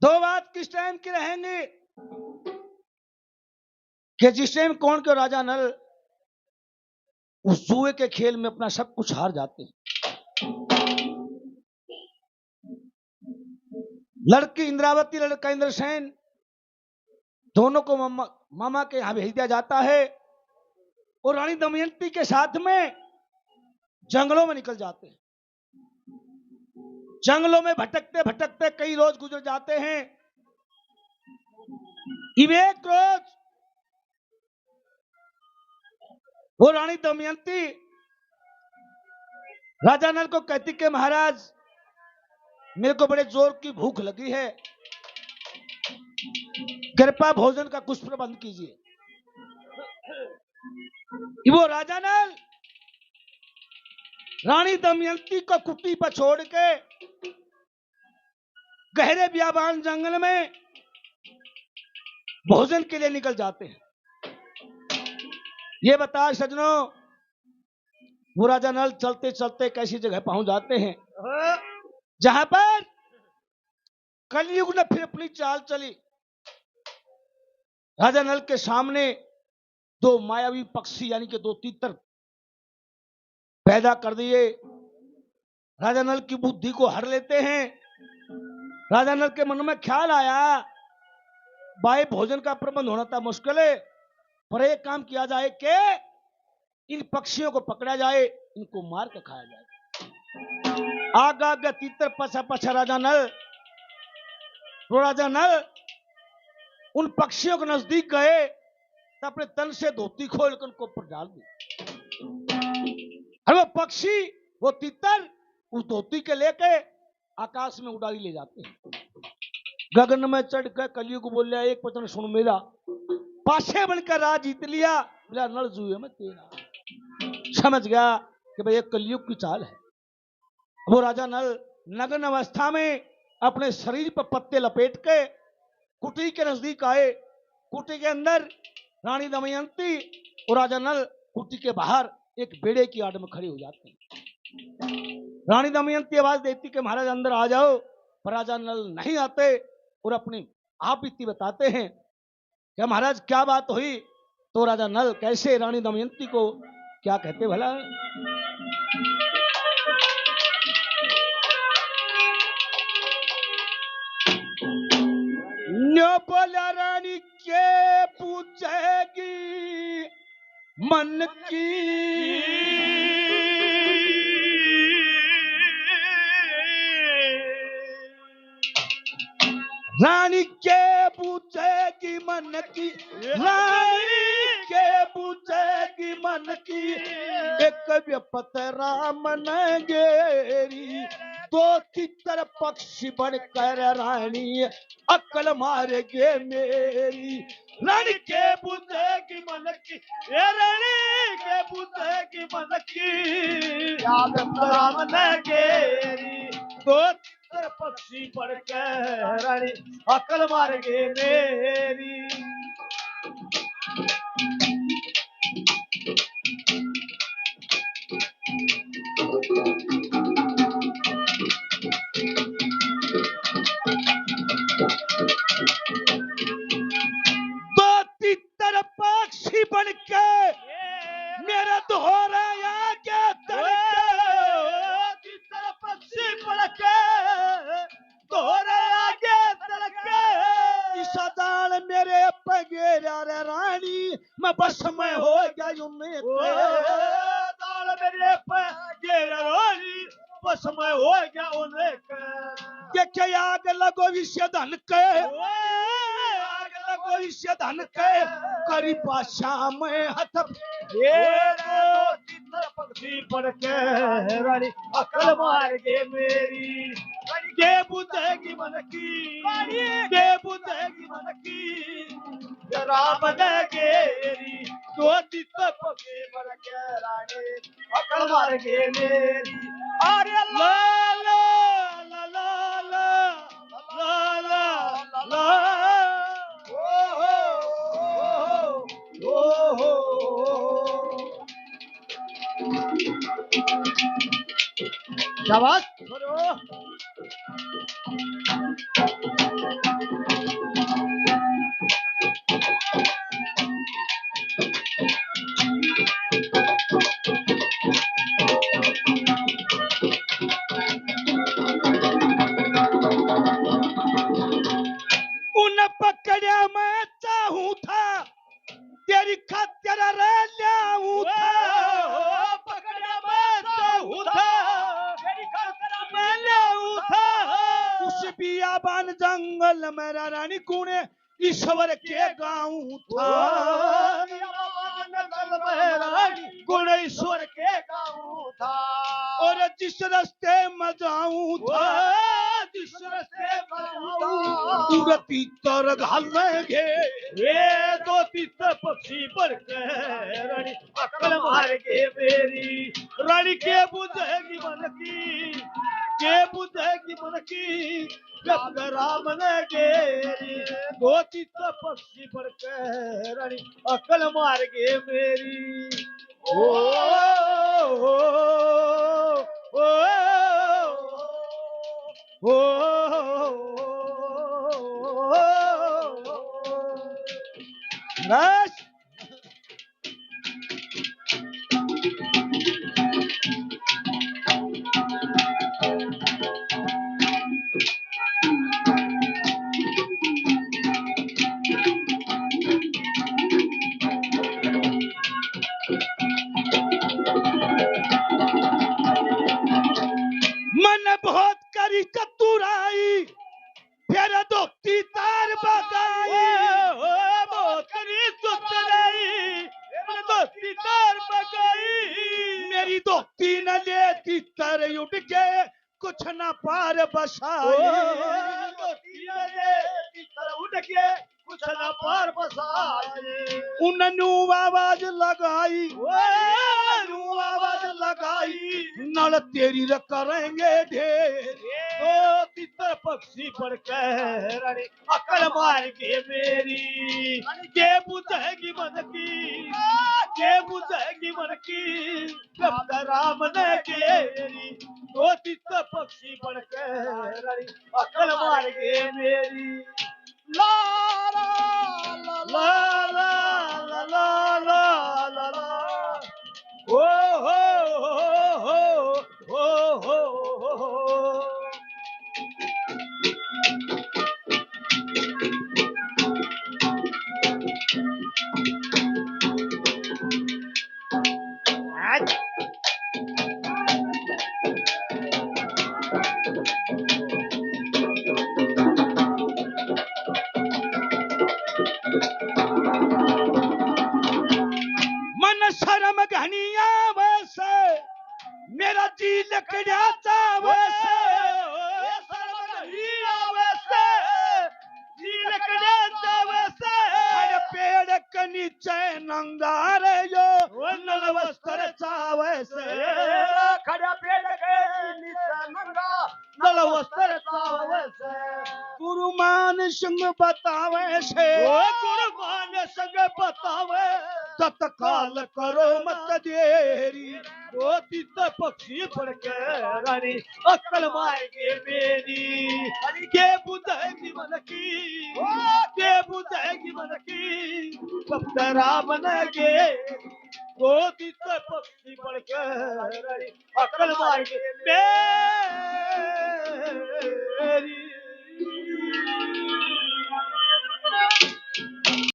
दो बात किस टाइम की रहेंगी कि जिस टाइम कौन के राजा नल उस जुए के खेल में अपना सब कुछ हार जाते हैं। लड़की इंद्रावती लड़का इंद्रसेन दोनों को मामा के यहां भेज दिया जाता है और रानी दमयंती के साथ में जंगलों में निकल जाते हैं। जंगलों में भटकते भटकते कई रोज गुजर जाते हैं। एक रोज वो रानी दमयंती राजा नल को कहती कि महाराज मेरे को बड़े जोर की भूख लगी है, कृपया भोजन का कुछ प्रबंध कीजिए। वो राजा नल रानी दमयंती को कुटी पर छोड़ के गहरे बियाबान जंगल में भोजन के लिए निकल जाते हैं। ये बता सजनों, वो राजा नल चलते चलते कैसी जगह पहुंच जाते हैं जहां पर कलयुग ने फिर अपनी चाल चली। राजा नल के सामने दो मायावी पक्षी यानी कि दो तीतर पैदा कर दिए। राजा नल की बुद्धि को हर लेते हैं। राजा नल के मन में ख्याल आया भाई भोजन का प्रबंध होना था मुश्किल है, पर एक काम किया जाए कि इन पक्षियों को पकड़ा जाए, इनको मार के खाया जाए। आगे आगे तीतर पछा पछा राजा नल उन पक्षियों के नजदीक गए तो अपने तन से धोती खोल कर उनको ऊपर डाल दी। और वो पक्षी वो तीतर उस धोती के लेके आकाश में उड़ाई ले जाते हैं। गगन में चढ़ कर कलयुग को बोल लिया एक वचन सुन मेरा, पाछे बनकर राज जीत लिया, मेरा नल जुए में तेरा। समझ गया कि भाई ये कलयुग की चाल है। वो राजा नल नग्न अवस्था में अपने शरीर पर पत्ते लपेट के कुटी के नजदीक आए। कुटी के अंदर रानी दमयंती और राजा नल कुटी के बाहर एक बेड़े की आड़ में खड़े हो जाते हैं। रानी दमयंती आवाज देती कि महाराज अंदर आ जाओ, पर राजा नल नहीं आते और अपनी आप बीती बताते हैं कि महाराज क्या बात हुई। तो राजा नल कैसे रानी दमयंती को क्या कहते भला। बोला रानी के पूछेगी मन की, रानी के पूछेगी मन की, रानी के पूछेगी मन की, एक व्यपत राम न गेरी, दो तीतर पक्षी बनकर रानी अकल मारेगे मेरी। रानी के पूछेगी मन की, रानी के पूछेगी मन की, याद राम न गेरी, दो पक्षी पढ़ के रानी अकल मारेगे मेरी। दो तीतर पक्षी बन के मेरा दोहरा आगे तीतर पक्षी बन के दोहरा आगे सदाल मेरे पगेरा रे रानी मैं बस में हो गया उन्हें दाल मेरे पगेरा रानी बस में हो गया उन्हें के आग लगो विषय धन के, आग लगो विषय धन के करी पाशा में हथ पक्षी पड़ के रानी अकल मार गे मेरी। के बुझेगी मन की, के बुझेगी मन की, राम ने गेरी, दो तीतर पक्षी पड़ के रानी अकल मार गे मेरी। अरे ला ला ला ला ला ला ला ओ शाबाश। उन पकड़िया मैं चाहूं था तेरी खातिर रे ल्याऊं था पकड़िया मैं चाहूं था तेरी खातिर मैं ल्याऊं था उस बियाबान जंगल में रानी गुणे ईश्वर के गाऊं था गुण ईश्वर के गाऊं था और जिस रास्ते में जाऊं था जिस रास्ते में जाऊं उड़ती तर घालेंगे ये दो तीतर पक्षी पर रानी अकल मार के मेरी रानी के बुझेगी मन की के बुझेगी मन की जब राम ने गेरी दो तीतर पक्षी पर रानी अकल मार के मेरी ओ ओ ओ बस मन बहुत करी चतुराई फिर दोस्ती तार बगाई बहुत करी चतुराई फिर दोस्ती तार बगाई मेरी दोस्ती न लेती तर उठ के कुछ न पार बसाई दोस्ती न लेती तर उठ के कुछ न पार बसाई उन्होंने आवाज लगाई आवाज लगाई नल तेरी र करेंगे ढेर ओ तीतर पक्षी पर रानी अकल मार के मेरी के बुझेगी मन की के बुझेगी मन की जब राम ने गेरी ओ तीतर पक्षी पर रानी अकल मार के मेरी ला ला ला ला ला ला ला ला ला ओ हो मन शर्म घनिया वैसे मेरा जी लकड़ियाचा वैसे शर्म घनिया वैसे जी लकड़ियाचा वैसे हर पेड़ के नीचे नंगा रे जो नल वस्त्र चावैसे खड़ा पेड़ के नीचे नंगा नल वस्त्र चावैसे गुरु मान संग बतावे से गुरु मान संग बतावे तत्काल करो मत देरी दो तीतर पक्षी पड़ के रानी अकल मार के मेरी के बुझेगी मन की के बुझेगी मन की कब राम ने गे दो तीतर पक्षी पड़ के रानी अकल मार के मेरी